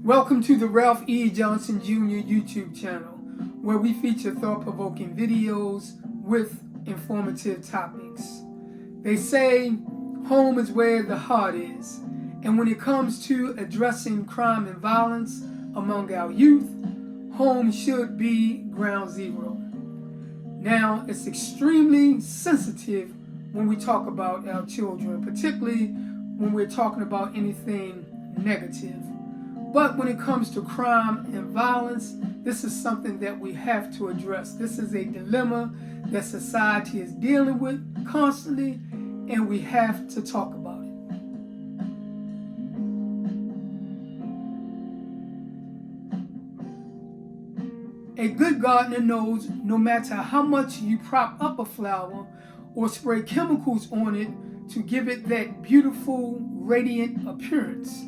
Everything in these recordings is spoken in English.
Welcome to the Ralph E. Johnson Jr. YouTube channel, where we feature thought-provoking videos with informative topics. They say home is where the heart is, and when it comes to addressing crime and violence among our youth, home should be ground zero. Now, it's extremely sensitive when we talk about our children, particularly when we're talking about anything negative. But when it comes to crime and violence, this is something that we have to address. This is a dilemma that society is dealing with constantly, and we have to talk about it. A good gardener knows no matter how much you prop up a flower or spray chemicals on it to give it that beautiful, radiant appearance,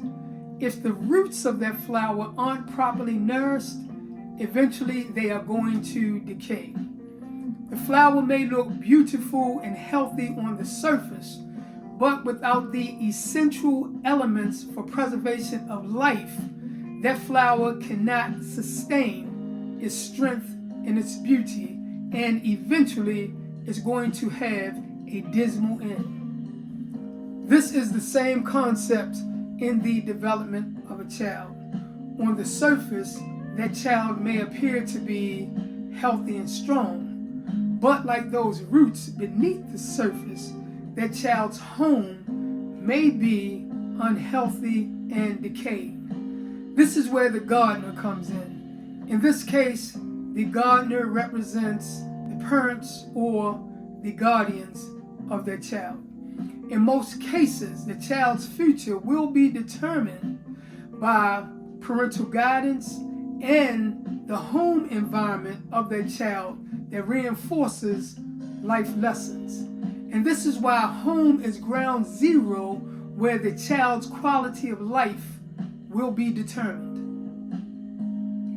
if the roots of that flower aren't properly nourished, eventually they are going to decay. The flower may look beautiful and healthy on the surface, but without the essential elements for preservation of life, that flower cannot sustain its strength and its beauty, and eventually is going to have a dismal end. This is the same concept in the development of a child. On the surface, that child may appear to be healthy and strong, but like those roots beneath the surface, that child's home may be unhealthy and decayed. This is where the gardener comes in. In this case, the gardener represents the parents or the guardians of their child. In most cases, the child's future will be determined by parental guidance and the home environment of their child that reinforces life lessons. And this is why home is ground zero, where the child's quality of life will be determined.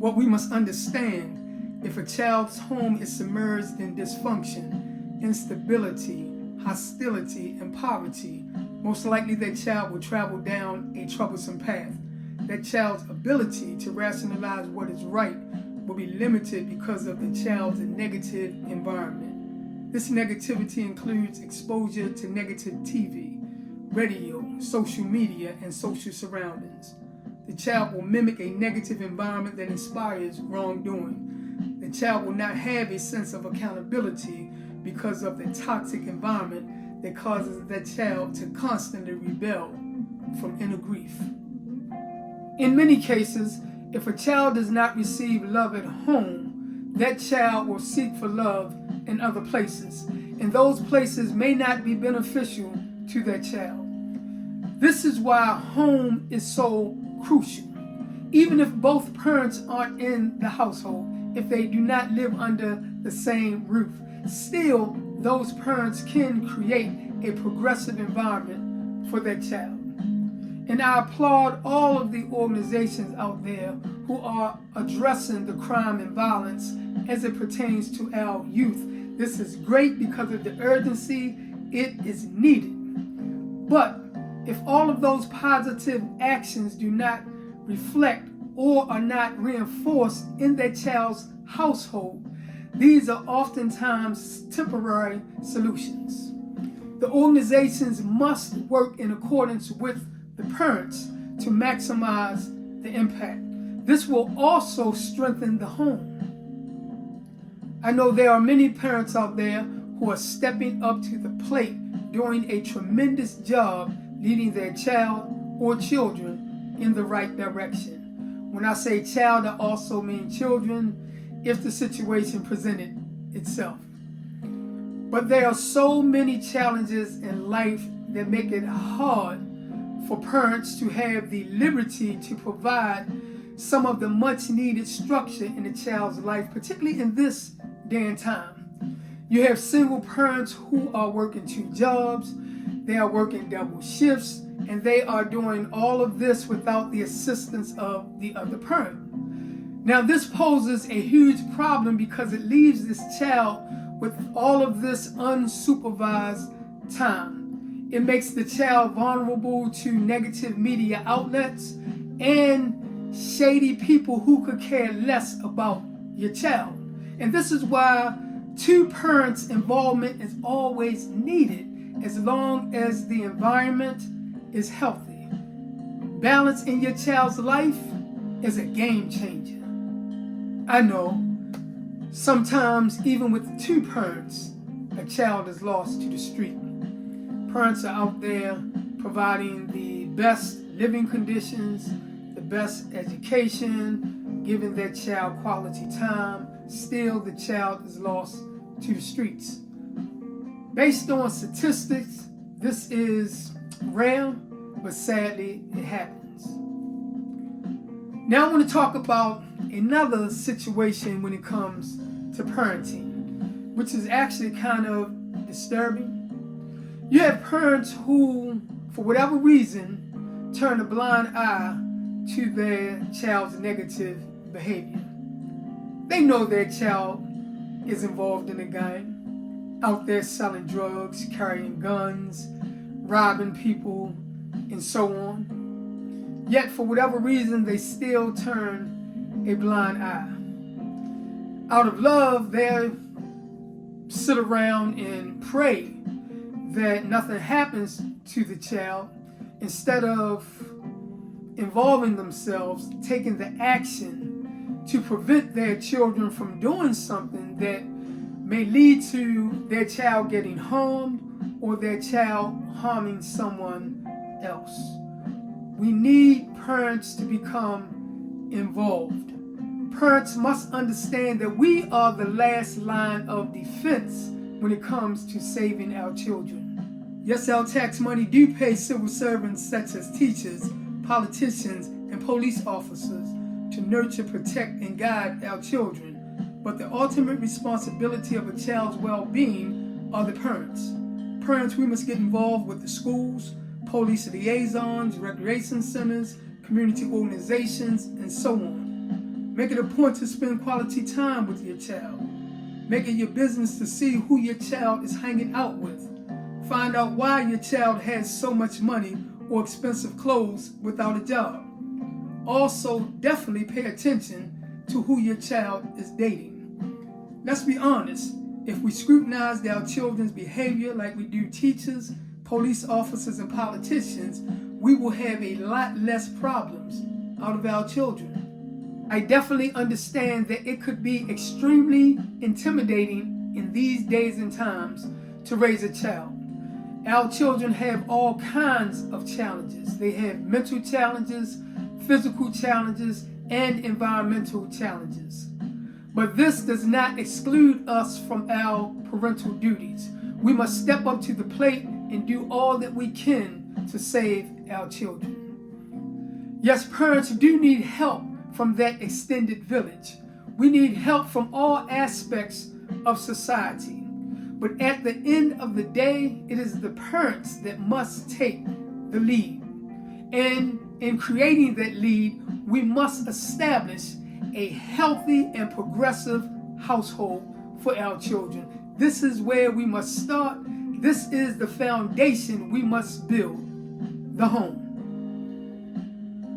What we must understand, if a child's home is submerged in dysfunction, instability, hostility, and poverty, most likely that child will travel down a troublesome path. That child's ability to rationalize what is right will be limited because of the child's negative environment. This negativity includes exposure to negative TV, radio, social media, and social surroundings. The child will mimic a negative environment that inspires wrongdoing. The child will not have a sense of accountability because of the toxic environment that causes that child to constantly rebel from inner grief. In many cases, if a child does not receive love at home, that child will seek for love in other places, and those places may not be beneficial to that child. This is why home is so crucial. Even if both parents aren't in the household, if they do not live under the same roof, still those parents can create a progressive environment for their child. And I applaud all of the organizations out there who are addressing the crime and violence as it pertains to our youth. This is great because of the urgency. It is needed. But if all of those positive actions do not reflect or are not reinforced in their child's household, these are oftentimes temporary solutions. The organizations must work in accordance with the parents to maximize the impact. This will also strengthen the home. I know there are many parents out there who are stepping up to the plate, doing a tremendous job leading their child or children in the right direction. When I say child, I also mean children if the situation presented itself. But there are so many challenges in life that make it hard for parents to have the liberty to provide some of the much needed structure in a child's life, particularly in this day and time. You have single parents who are working 2 jobs, they are working double shifts, and they are doing all of this without the assistance of the other parent. Now, this poses a huge problem because it leaves this child with all of this unsupervised time. It makes the child vulnerable to negative media outlets and shady people who could care less about your child. And this is why two parents' involvement is always needed as long as the environment is healthy. Balance in your child's life is a game changer. I know sometimes even with two parents, a child is lost to the street. Parents are out there providing the best living conditions, the best education, giving their child quality time. Still, the child is lost to the streets. Based on statistics, this is rare, but sadly, it happens. Now I want to talk about another situation when it comes to parenting, which is actually kind of disturbing. You have parents who, for whatever reason, turn a blind eye to their child's negative behavior. They know their child is involved in a gang, out there selling drugs, carrying guns, robbing people, and so on. Yet, for whatever reason, they still turn a blind eye. Out of love, they sit around and pray that nothing happens to the child instead of involving themselves, taking the action to prevent their children from doing something that may lead to their child getting harmed or their child harming someone else. We need parents to become involved. Parents must understand that we are the last line of defense when it comes to saving our children. Yes, our tax money do pay civil servants such as teachers, politicians, and police officers to nurture, protect, and guide our children. But the ultimate responsibility of a child's well-being are the parents. Parents, we must get involved with the schools, police liaisons, recreation centers, community organizations, and so on. Make it a point to spend quality time with your child. Make it your business to see who your child is hanging out with. Find out why your child has so much money or expensive clothes without a job. Also, definitely pay attention to who your child is dating. Let's be honest, if we scrutinized our children's behavior like we do teachers, police officers, and politicians, we will have a lot less problems out of our children. I definitely understand that it could be extremely intimidating in these days and times to raise a child. Our children have all kinds of challenges. They have mental challenges, physical challenges, and environmental challenges. But this does not exclude us from our parental duties. We must step up to the plate and do all that we can to save our children. Yes, parents do need help from that extended village. We need help from all aspects of society. But at the end of the day, it is the parents that must take the lead. And in creating that lead, we must establish a healthy and progressive household for our children. This is where we must start. This is the foundation we must build, the home.